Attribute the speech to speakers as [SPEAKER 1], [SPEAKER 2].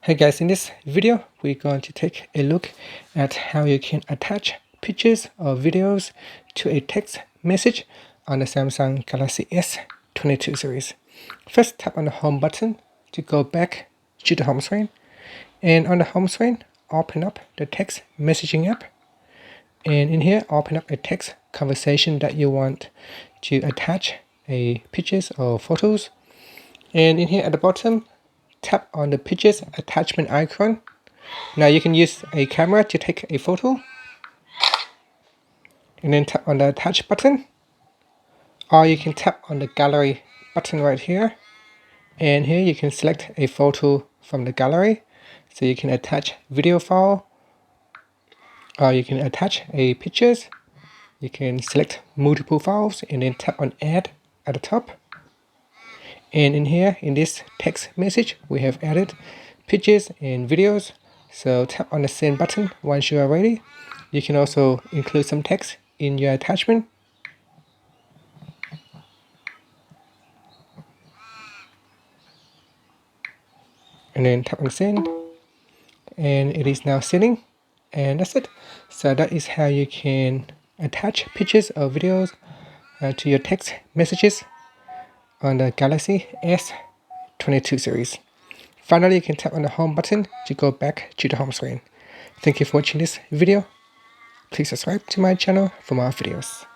[SPEAKER 1] Hey guys, in this video, we're going to take a look at how you can attach pictures or videos to a text message on the Samsung Galaxy S22 series. First, tap on the home button to go back to the home screen. And on the home screen, open up the text messaging app. And in here, open up a text conversation that you want to attach pictures or photos. And in here at the bottom, tap on the pictures attachment icon. Now you can use a camera to take a photo, and then tap on the attach button, or you can tap on the gallery button right here, and here you can select a photo from the gallery. So you can attach video file, or you can attach a pictures. You can select multiple files and then tap on add at the top. And in here, in this text message, we have added pictures and videos. So tap on the send button once you are ready. You can also include some text in your attachment. And then tap on send. And it is now sending. And that's it. So that is how you can attach pictures or videos to your text messages on the Galaxy S22 series. Finally, you can tap on the home button to go back to the home screen. Thank you for watching this video. Please subscribe to my channel for more videos.